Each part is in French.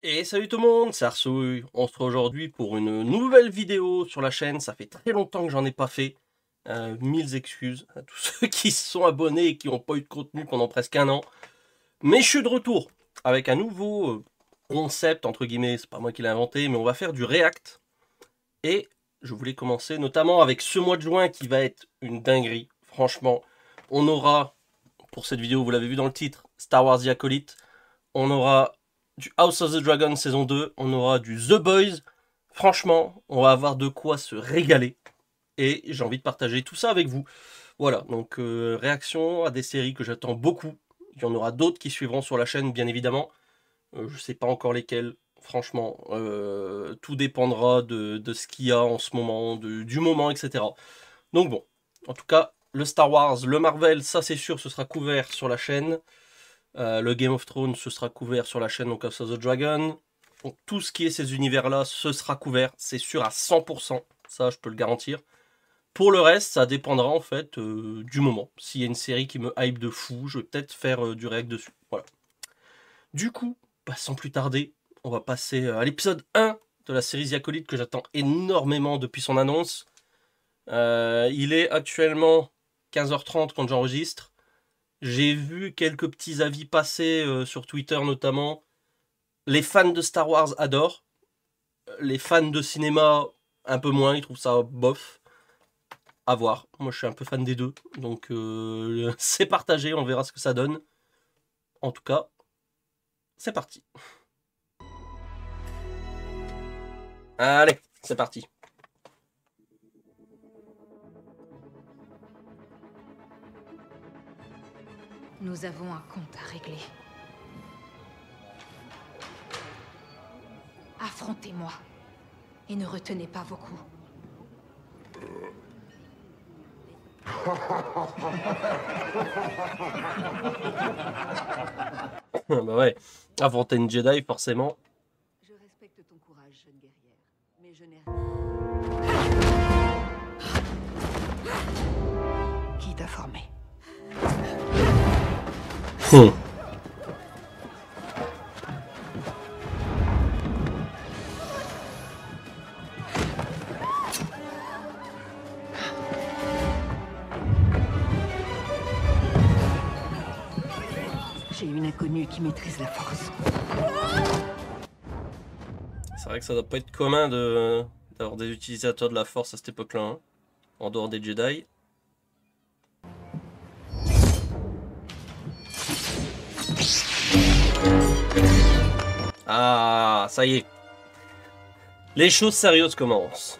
Et salut tout le monde, c'est Arsouille. On se retrouve aujourd'hui pour une nouvelle vidéo sur la chaîne. Ça fait très longtemps que j'en ai pas fait. Mille excuses à tous ceux qui se sont abonnés et qui n'ont pas eu de contenu pendant presque un an. Mais je suis de retour avec un nouveau concept, entre guillemets. C'est pas moi qui l'ai inventé, mais on va faire du React. Et je voulais commencer notamment avec ce mois de juin qui va être une dinguerie. Franchement, on aura, pour cette vidéo, vous l'avez vu dans le titre, Star Wars The Acolyte. On aura du House of the Dragon saison 2, on aura du The Boys. Franchement, on va avoir de quoi se régaler. Et j'ai envie de partager tout ça avec vous. Voilà, donc réaction à des séries que j'attends beaucoup. Il y en aura d'autres qui suivront sur la chaîne, bien évidemment. Je ne sais pas encore lesquelles. Franchement, tout dépendra de ce qu'il y a en ce moment, du moment, etc. Donc bon, en tout cas, le Star Wars, le Marvel, ça c'est sûr, ce sera couvert sur la chaîne. Le Game of Thrones, ce sera couvert sur la chaîne donc House of the Dragon. Donc tout ce qui est ces univers-là, ce sera couvert, c'est sûr à 100%, ça je peux le garantir. Pour le reste, ça dépendra en fait du moment. S'il y a une série qui me hype de fou, je vais peut-être faire du react dessus. Voilà. Du coup, sans plus tarder, on va passer à l'épisode 1 de la série The Acolyte que j'attends énormément depuis son annonce. Il est actuellement 15h30 quand j'enregistre. J'ai vu quelques petits avis passer sur Twitter notamment. Les fans de Star Wars adorent. Les fans de cinéma, un peu moins, ils trouvent ça bof. À voir. Moi, je suis un peu fan des deux. Donc, c'est partagé, on verra ce que ça donne. En tout cas, c'est parti. Allez, c'est parti. Nous avons un compte à régler. Affrontez-moi. Et ne retenez pas vos coups. Bah ouais, affronter une Jedi, forcément. Je respecte ton courage, jeune guerrière, mais je n'ai... Qui t'a formé? J'ai une inconnue qui maîtrise la force. C'est vrai que ça doit pas être commun d'avoir des utilisateurs de la Force à cette époque-là, hein, en dehors des Jedi. Ah, ça y est. Les choses sérieuses commencent.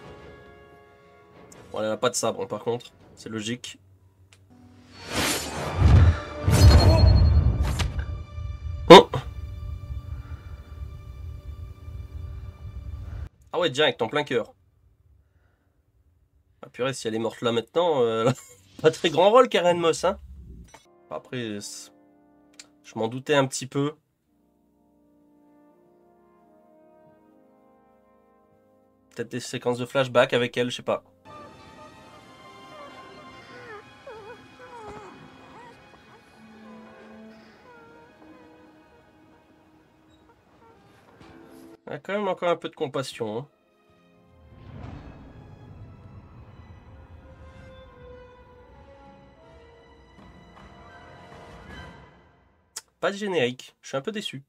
Bon, elle n'a pas de sabre, hein, par contre. C'est logique. Oh. Ah ouais, direct, en plein cœur. Ah purée, si elle est morte là maintenant, elle a pas très grand rôle, Karen Moss, hein. Après, je m'en doutais un petit peu. Peut-être des séquences de flashback avec elle, je sais pas. Il y a quand même encore un peu de compassion, hein. Pas de générique, je suis un peu déçu.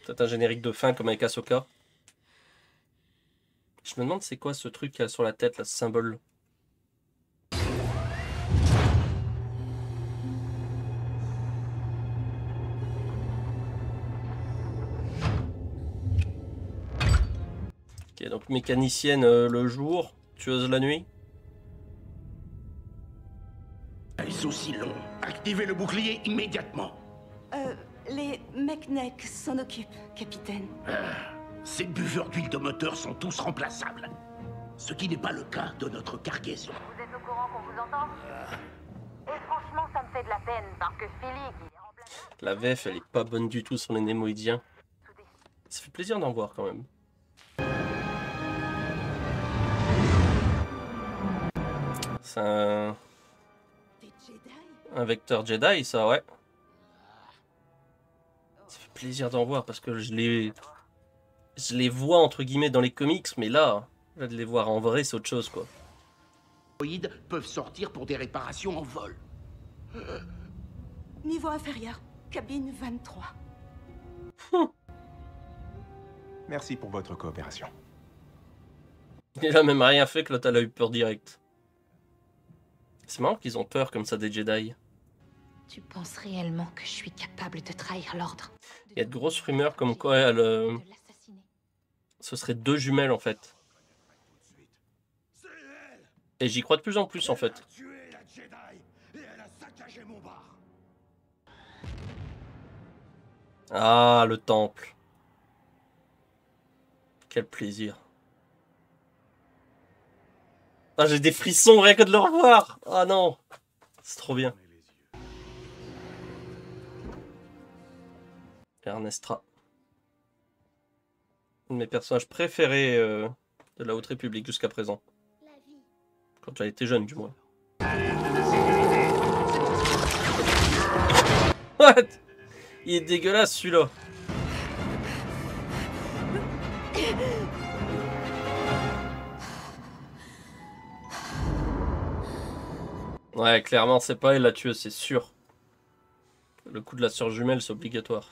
Peut-être un générique de fin comme avec Ahsoka. Je me demande c'est quoi ce truc qu'il y a sur la tête, là, ce symbole. Ok, donc mécanicienne le jour, tueuse la nuit. Est-ce aussi long? Activez le bouclier immédiatement. Les Mek'nek s'en occupent, capitaine. Ces buveurs d'huile de moteur sont tous remplaçables. Ce qui n'est pas le cas de notre cargaison. Vous êtes au courant qu'on vous entend? Et franchement, ça me fait de la peine, parce que Philippe, il est remplaçable. La VF, elle est pas bonne du tout sur les Némoïdiens. Ça fait plaisir d'en voir quand même. C'est un vecteur Jedi, ça, ouais. plaisir d'en voir parce que je les vois entre guillemets dans les comics, mais là de les voir en vrai, c'est autre chose quoi. Les androïdes peuvent sortir pour des réparations en vol. Niveau inférieur, cabine 23. Merci pour votre coopération. Il a même rien fait que l'autre elle a eu peur direct. C'est marrant qu'ils ont peur comme ça des Jedi. Tu penses réellement que je suis capable de trahir l'ordre? Il y a de grosses rumeurs comme quoi elle, ce serait 2 jumelles en fait. Et j'y crois de plus en plus en fait. Ah, le temple. Quel plaisir. Ah, j'ai des frissons rien que de le revoir. Ah non. C'est trop bien. Ernestra. Un de mes personnages préférés de la Haute République jusqu'à présent. Quand elle était jeune, du moins. What? Il est dégueulasse, celui-là. Ouais, clairement, c'est pas elle la tueuse, c'est sûr. Le coup de la sœur jumelle, c'est obligatoire.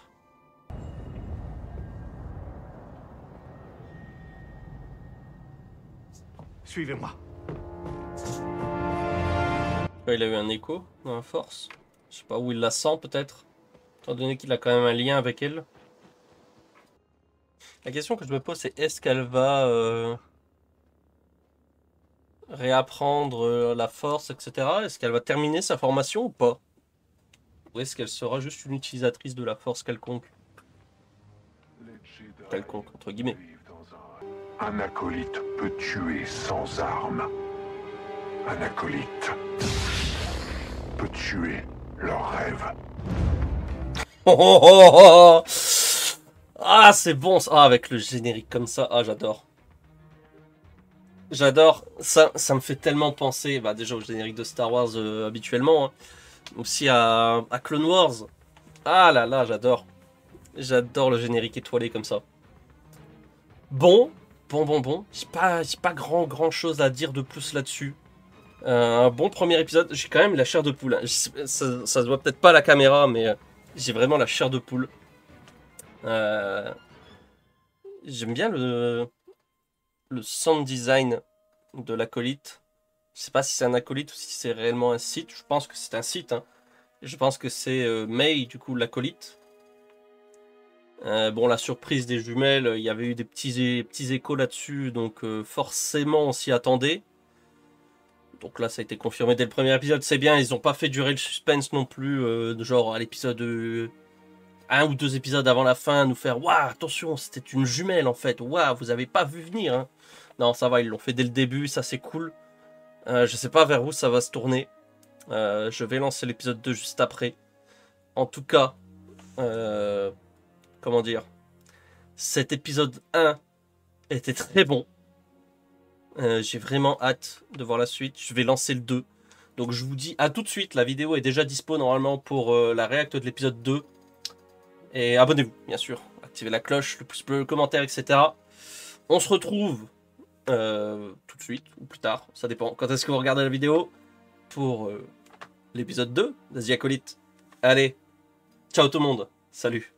Suivez-moi. Il a eu un écho dans la force. Je sais pas où il la sent, peut-être. Étant donné qu'il a quand même un lien avec elle. La question que je me pose, c'est est-ce qu'elle va réapprendre la force, etc. Est-ce qu'elle va terminer sa formation ou pas? Ou est-ce qu'elle sera juste une utilisatrice de la force quelconque? Quelconque, entre guillemets. Un acolyte peut tuer sans armes. Un acolyte peut tuer leurs rêves. Oh, oh, oh, oh. Ah, c'est bon ça. Ah, avec le générique comme ça. Ah, j'adore. J'adore. Ça me fait tellement penser déjà au générique de Star Wars habituellement. Hein. Aussi à Clone Wars. Ah là là, j'adore. J'adore le générique étoilé comme ça. Bon. J'ai pas grand chose à dire de plus là-dessus. Un bon premier épisode. J'ai quand même la chair de poule. Hein. Ça se voit peut-être pas à la caméra, mais j'ai vraiment la chair de poule. J'aime bien le sound design de l'acolyte. Je sais pas si c'est un acolyte ou si c'est réellement un site. Je pense que c'est un site. Hein. Je pense que c'est May, du coup, l'acolyte. Bon, la surprise des jumelles, il y avait eu des petits échos là-dessus, donc forcément on s'y attendait. Donc là, ça a été confirmé dès le premier épisode, c'est bien, ils n'ont pas fait durer le suspense non plus, genre à l'épisode 1 ou 2 épisodes avant la fin, nous faire « Waouh, attention, c'était une jumelle en fait, waouh, vous avez pas vu venir hein. !» Non, ça va, ils l'ont fait dès le début, ça c'est cool. Je sais pas vers où ça va se tourner. Je vais lancer l'épisode 2 juste après. En tout cas... comment dire, cet épisode 1 était très bon. J'ai vraiment hâte de voir la suite. Je vais lancer le 2. Donc je vous dis à tout de suite. La vidéo est déjà dispo normalement pour la réact de l'épisode 2. Et abonnez-vous, bien sûr. Activez la cloche, le pouce bleu, le commentaire, etc. On se retrouve tout de suite ou plus tard. Ça dépend quand est-ce que vous regardez la vidéo. Pour l'épisode 2 de The Acolyte. Allez, ciao tout le monde. Salut.